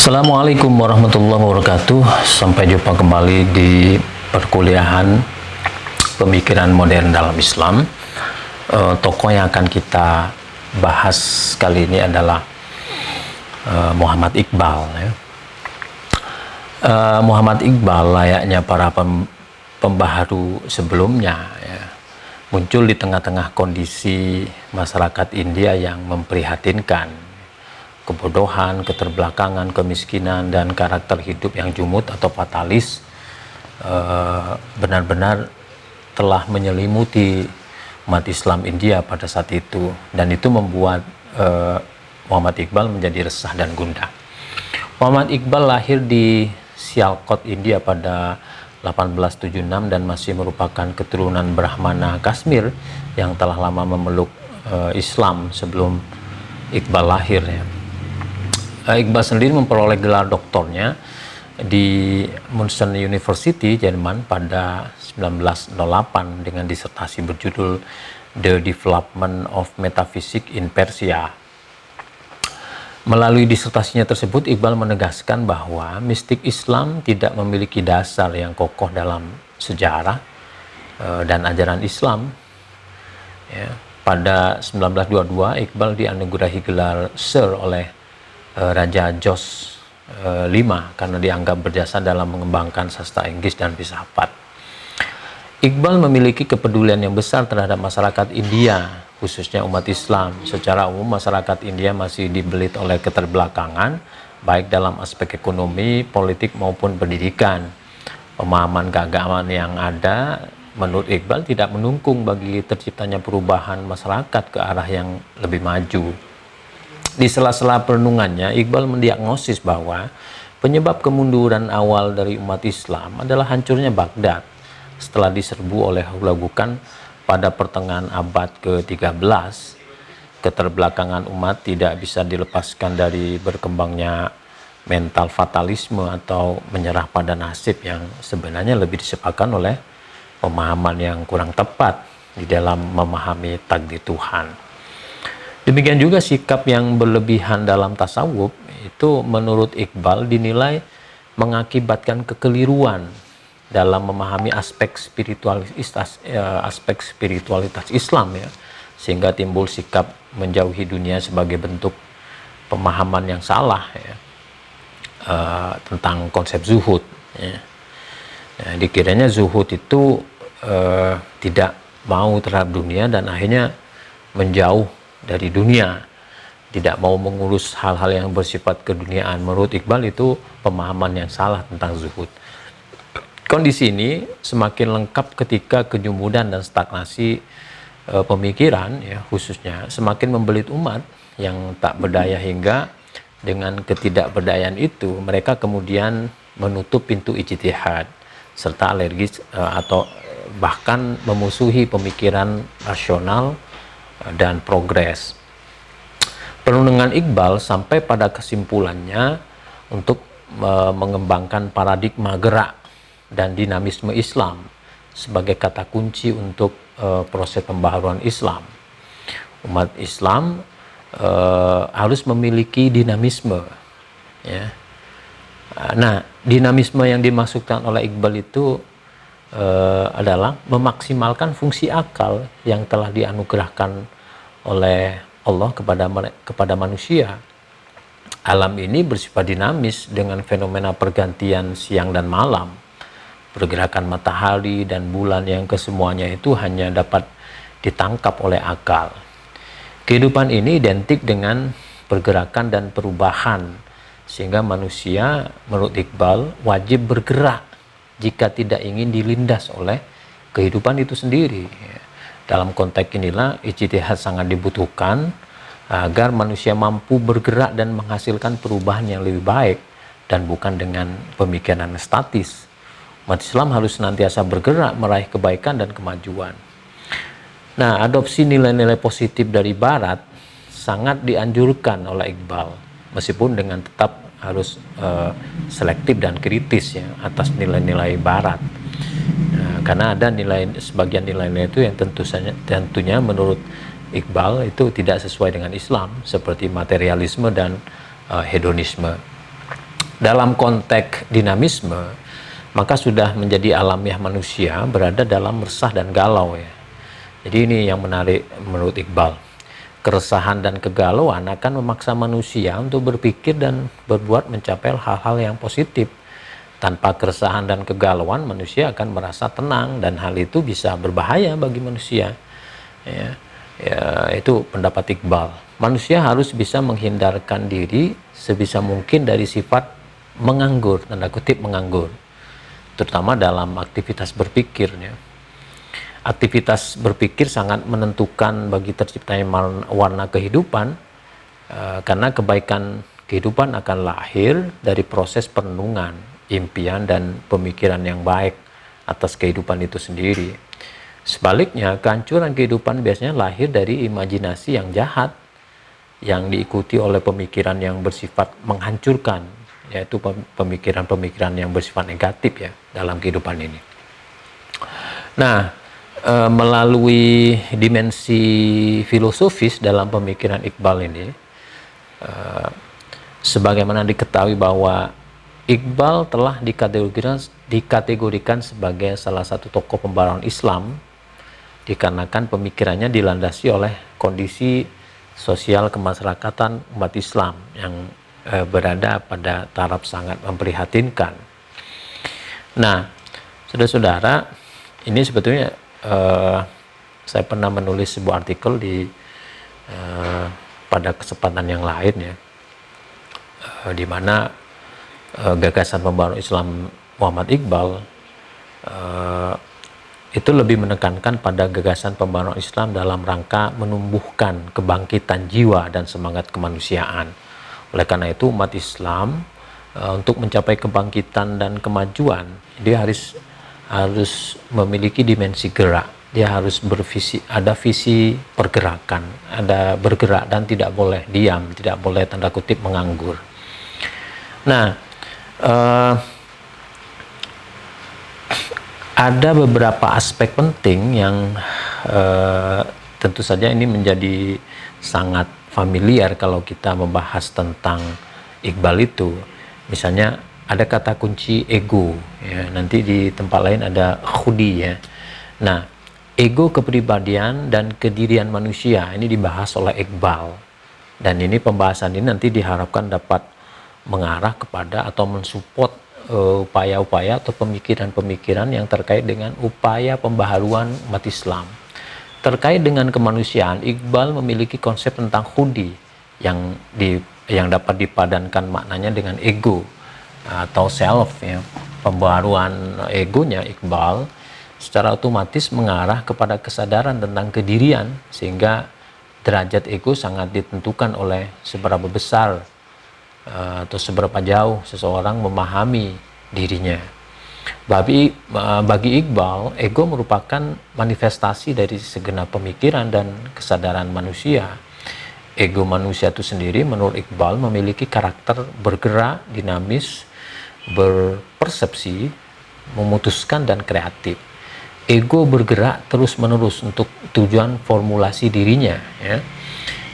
Assalamualaikum warahmatullahi wabarakatuh. Sampai jumpa kembali di perkuliahan pemikiran modern dalam Islam. Tokoh yang akan kita bahas kali ini adalah Muhammad Iqbal. Muhammad Iqbal layaknya para pembaharu sebelumnya, muncul di tengah-tengah kondisi masyarakat India yang memprihatinkan. Kebodohan, keterbelakangan, kemiskinan, dan karakter hidup yang jumut atau fatalis benar-benar telah menyelimuti umat Islam India pada saat itu, dan itu membuat Muhammad Iqbal menjadi resah dan gundah. Muhammad Iqbal lahir di Sialkot, India pada 1876 dan masih merupakan keturunan Brahmana Kashmir yang telah lama memeluk Islam sebelum Iqbal lahir. Iqbal sendiri memperoleh gelar doktornya di München University, Jerman pada 1908 dengan disertasi berjudul The Development of Metaphysics in Persia. Melalui disertasinya tersebut, Iqbal menegaskan bahwa mistik Islam tidak memiliki dasar yang kokoh dalam sejarah dan ajaran Islam. Pada 1922, Iqbal dianugerahi gelar Sir oleh Raja George V karena dianggap berjasa dalam mengembangkan sastra Inggris dan filsafat. Iqbal memiliki kepedulian yang besar terhadap masyarakat India, khususnya umat Islam. Secara umum, masyarakat India masih dibelit oleh keterbelakangan, baik dalam aspek ekonomi, politik, maupun pendidikan. Pemahaman keagamaan yang ada, menurut Iqbal, tidak mendukung bagi terciptanya perubahan masyarakat ke arah yang lebih maju. Di sela-sela perenungannya, Iqbal mendiagnosis bahwa penyebab kemunduran awal dari umat Islam adalah hancurnya Baghdad setelah diserbu oleh Hulagukan pada pertengahan abad ke-13. Keterbelakangan umat tidak bisa dilepaskan dari berkembangnya mental fatalisme atau menyerah pada nasib yang sebenarnya lebih disebabkan oleh pemahaman yang kurang tepat di dalam memahami takdir Tuhan. Demikian juga sikap yang berlebihan dalam tasawuf itu menurut Iqbal dinilai mengakibatkan kekeliruan dalam memahami aspek spiritualitas Islam, sehingga timbul sikap menjauhi dunia sebagai bentuk pemahaman yang salah tentang konsep zuhud. Dikiranya zuhud itu tidak mau terhadap dunia dan akhirnya menjauh dari dunia, tidak mau mengurus hal-hal yang bersifat keduniaan. Menurut Iqbal itu pemahaman yang salah tentang zuhud. Kondisi ini semakin lengkap ketika kenyumudan dan stagnasi pemikiran, khususnya semakin membelit umat yang tak berdaya, hingga dengan ketidakberdayaan itu mereka kemudian menutup pintu ijtihad serta alergis atau bahkan memusuhi pemikiran rasional dan progres. Perenungan Iqbal sampai pada kesimpulannya untuk mengembangkan paradigma gerak dan dinamisme Islam sebagai kata kunci untuk proses pembaharuan Islam. Umat Islam harus memiliki dinamisme. Nah, dinamisme yang dimaksudkan oleh Iqbal itu adalah memaksimalkan fungsi akal yang telah dianugerahkan oleh Allah kepada manusia. Alam ini bersifat dinamis dengan fenomena pergantian siang dan malam, pergerakan matahari dan bulan yang kesemuanya itu hanya dapat ditangkap oleh akal. Kehidupan ini identik dengan pergerakan dan perubahan, sehingga manusia menurut Iqbal wajib bergerak jika tidak ingin dilindas oleh kehidupan itu sendiri. Dalam konteks inilah ijtihad sangat dibutuhkan agar manusia mampu bergerak dan menghasilkan perubahan yang lebih baik dan bukan dengan pemikiran statis. Umat Islam harus senantiasa bergerak meraih kebaikan dan kemajuan. Nah, adopsi nilai-nilai positif dari Barat sangat dianjurkan oleh Iqbal, meskipun dengan tetap harus selektif dan kritis atas nilai-nilai Barat. Karena ada sebagian nilai-nilai itu yang tentunya menurut Iqbal itu tidak sesuai dengan Islam, seperti materialisme dan hedonisme. Dalam konteks dinamisme, maka sudah menjadi alamiah manusia berada dalam resah dan galau ya. Jadi ini yang menarik menurut Iqbal. Keresahan dan kegalauan akan memaksa manusia untuk berpikir dan berbuat mencapai hal-hal yang positif. Tanpa keresahan dan kegalauan, manusia akan merasa tenang dan hal itu bisa berbahaya bagi manusia. Itu pendapat Iqbal. Manusia harus bisa menghindarkan diri sebisa mungkin dari sifat menganggur, tanda kutip menganggur, terutama dalam aktivitas berpikir ya. Aktivitas berpikir sangat menentukan bagi terciptanya warna kehidupan, karena kebaikan kehidupan akan lahir dari proses perenungan, impian, dan pemikiran yang baik atas kehidupan itu sendiri. Sebaliknya, kehancuran kehidupan biasanya lahir dari imajinasi yang jahat yang diikuti oleh pemikiran yang bersifat menghancurkan, yaitu pemikiran-pemikiran yang bersifat negatif ya dalam kehidupan ini. Nah, melalui dimensi filosofis dalam pemikiran Iqbal ini, sebagaimana diketahui bahwa Iqbal telah dikategorikan sebagai salah satu tokoh pembaruan Islam dikarenakan pemikirannya dilandasi oleh kondisi sosial kemasyarakatan umat Islam yang berada pada taraf sangat memprihatinkan. Nah, saudara-saudara, ini sebetulnya saya pernah menulis sebuah artikel pada kesempatan yang lain ya, di mana gagasan pembaruan Islam Muhammad Iqbal itu lebih menekankan pada gagasan pembaruan Islam dalam rangka menumbuhkan kebangkitan jiwa dan semangat kemanusiaan. Oleh karena itu umat Islam untuk mencapai kebangkitan dan kemajuan, dia harus memiliki dimensi gerak. Dia harus ada visi pergerakan, ada bergerak dan tidak boleh diam, tidak boleh tanda kutip menganggur. Nah, ada beberapa aspek penting yang tentu saja ini menjadi sangat familiar kalau kita membahas tentang Iqbal itu. Misalnya ada kata kunci ego ya, nanti di tempat lain ada khudi ya. Nah, ego kepribadian dan kedirian manusia ini dibahas oleh Iqbal, dan ini pembahasan ini nanti diharapkan dapat mengarah kepada atau mensupport upaya-upaya atau pemikiran-pemikiran yang terkait dengan upaya pembaharuan umat Islam. Terkait dengan kemanusiaan, Iqbal memiliki konsep tentang khudi yang dapat dipadankan maknanya dengan ego atau self ya. Pembaharuan egonya Iqbal secara otomatis mengarah kepada kesadaran tentang kedirian, sehingga derajat ego sangat ditentukan oleh seberapa besar atau seberapa jauh seseorang memahami dirinya. Bagi Iqbal, ego merupakan manifestasi dari segenap pemikiran dan kesadaran manusia. Ego manusia itu sendiri menurut Iqbal memiliki karakter bergerak, dinamis, berpersepsi, memutuskan, dan kreatif. Ego bergerak terus-menerus untuk tujuan formulasi dirinya ya.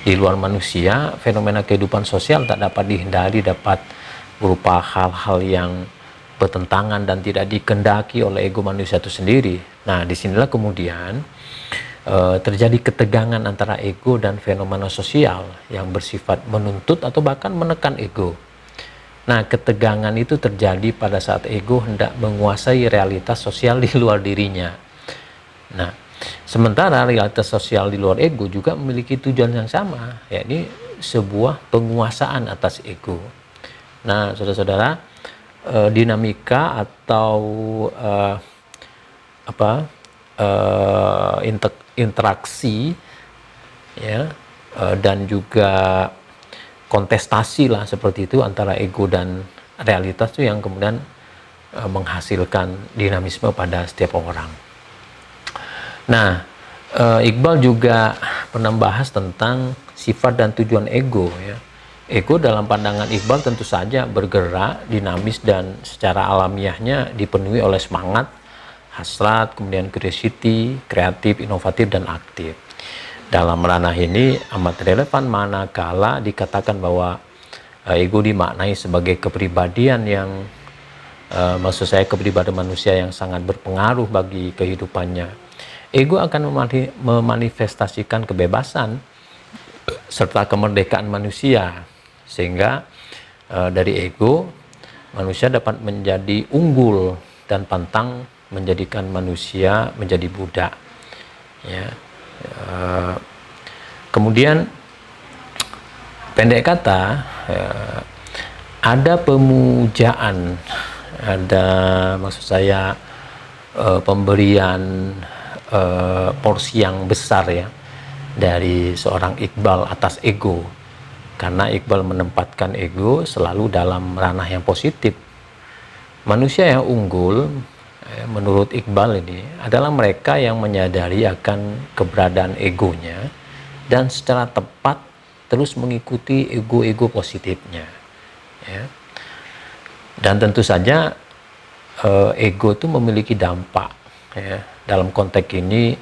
Di luar manusia, fenomena kehidupan sosial tak dapat dihindari, dapat berupa hal-hal yang bertentangan dan tidak dikehendaki oleh ego manusia itu sendiri. Nah, disinilah kemudian terjadi ketegangan antara ego dan fenomena sosial yang bersifat menuntut atau bahkan menekan ego. Nah, ketegangan itu terjadi pada saat ego hendak menguasai realitas sosial di luar dirinya. Nah, sementara realitas sosial di luar ego juga memiliki tujuan yang sama, yakni sebuah penguasaan atas ego. Nah, saudara-saudara, dinamika atau interaksi ya, dan juga kontestasi lah seperti itu antara ego dan realitas itu yang kemudian menghasilkan dinamisme pada setiap orang. Nah, Iqbal juga pernah membahas tentang sifat dan tujuan ego ya. Ego dalam pandangan Iqbal tentu saja bergerak, dinamis, dan secara alamiahnya dipenuhi oleh semangat, hasrat, kemudian curiosity, kreatif, inovatif, dan aktif. Dalam ranah ini amat relevan manakala dikatakan bahwa Ego dimaknai sebagai kepribadian yang maksud saya kepribadian manusia yang sangat berpengaruh bagi kehidupannya. Ego akan memanifestasikan kebebasan serta kemerdekaan manusia, sehingga dari ego manusia dapat menjadi unggul dan pantang menjadikan manusia menjadi budak. Ya. Kemudian pendek kata, ada pemujaan, ada maksud saya pemberian porsi yang besar ya dari seorang Iqbal atas ego, karena Iqbal menempatkan ego selalu dalam ranah yang positif. Manusia yang unggul menurut Iqbal ini adalah mereka yang menyadari akan keberadaan egonya dan secara tepat terus mengikuti ego-ego positifnya ya. Dan tentu saja ego itu memiliki dampak ya. Dalam konteks ini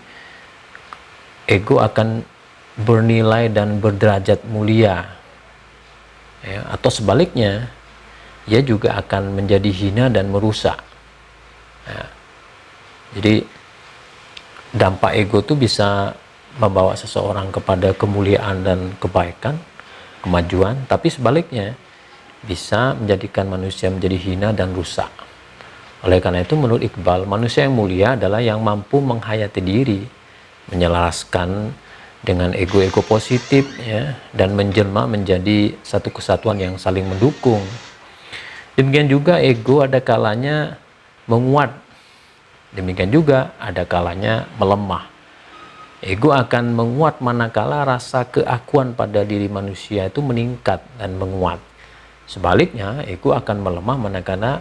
ego akan bernilai dan berderajat mulia ya, atau sebaliknya ia juga akan menjadi hina dan merusak ya. Jadi dampak ego itu bisa membawa seseorang kepada kemuliaan dan kebaikan, kemajuan, tapi sebaliknya bisa menjadikan manusia menjadi hina dan rusak. Oleh karena itu menurut Iqbal, manusia yang mulia adalah yang mampu menghayati diri, menyelaraskan dengan ego-ego positif ya, dan menjelma menjadi satu kesatuan yang saling mendukung. Demikian juga ego ada kalanya menguat, demikian juga ada kalanya melemah. Ego akan menguat manakala rasa keakuan pada diri manusia itu meningkat dan menguat. Sebaliknya, ego akan melemah manakala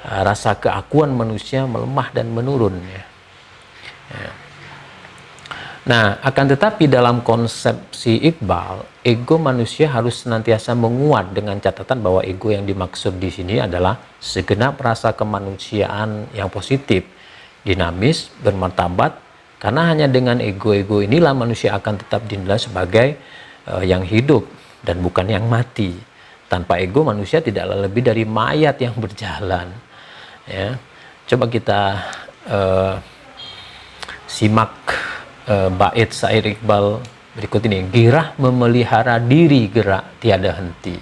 rasa keakuan manusia melemah dan menurun. Ya. Nah, akan tetapi dalam konsepsi Iqbal, ego manusia harus senantiasa menguat dengan catatan bahwa ego yang dimaksud di sini adalah segenap rasa kemanusiaan yang positif, dinamis, bermartabat. Karena hanya dengan ego-ego inilah manusia akan tetap dinilai sebagai yang hidup dan bukan yang mati. Tanpa ego manusia tidaklah lebih dari mayat yang berjalan. Ya. Coba kita simak bait syair Iqbal berikut ini. Girah memelihara diri gerak tiada henti.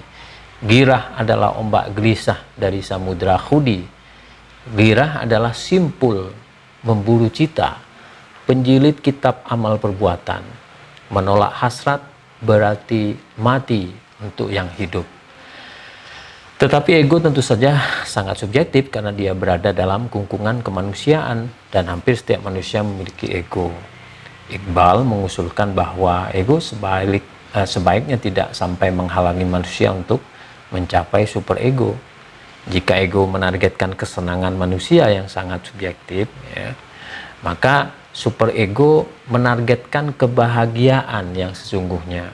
Girah adalah ombak gelisah dari samudra khudi. Girah adalah simpul memburu cita, penjilid kitab amal perbuatan. Menolak hasrat berarti mati untuk yang hidup. Tetapi ego tentu saja sangat subjektif karena dia berada dalam kungkungan kemanusiaan dan hampir setiap manusia memiliki ego. Iqbal mengusulkan bahwa ego sebaiknya tidak sampai menghalangi manusia untuk mencapai superego. Jika ego menargetkan kesenangan manusia yang sangat subjektif ya, maka superego menargetkan kebahagiaan yang sesungguhnya.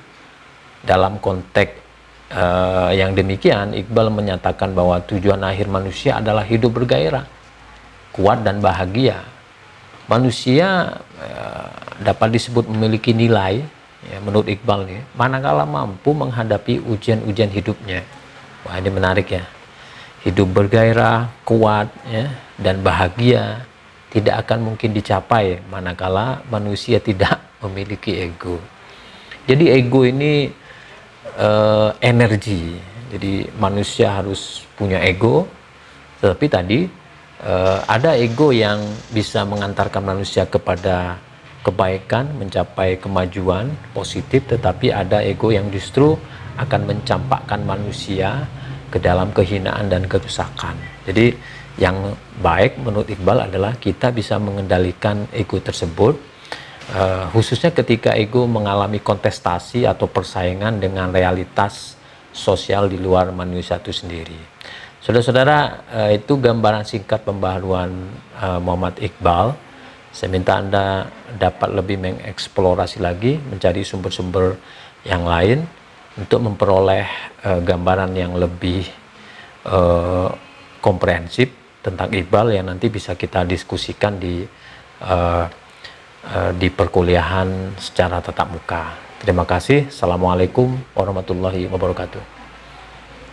Dalam konteks yang demikian, Iqbal menyatakan bahwa tujuan akhir manusia adalah hidup bergairah, kuat dan bahagia. Manusia dapat disebut memiliki nilai, ya, menurut Iqbal nih, manakala mampu menghadapi ujian-ujian hidupnya. Wah, ini menarik ya. Hidup bergairah, kuat, ya, dan bahagia tidak akan mungkin dicapai manakala manusia tidak memiliki ego. Jadi ego ini energi. Jadi manusia harus punya ego, tetapi tadi ada ego yang bisa mengantarkan manusia kepada kebaikan, mencapai kemajuan positif, tetapi ada ego yang justru akan mencampakkan manusia ke dalam kehinaan dan kerusakan. Jadi yang baik menurut Iqbal adalah kita bisa mengendalikan ego tersebut, khususnya ketika ego mengalami kontestasi atau persaingan dengan realitas sosial di luar manusia itu sendiri. Saudara-saudara, itu gambaran singkat pembaharuan Muhammad Iqbal. Saya minta Anda dapat lebih mengeksplorasi lagi, mencari sumber-sumber yang lain untuk memperoleh gambaran yang lebih komprehensif tentang Iqbal yang nanti bisa kita diskusikan di perkuliahan secara tatap muka. Terima kasih. Assalamualaikum warahmatullahi wabarakatuh.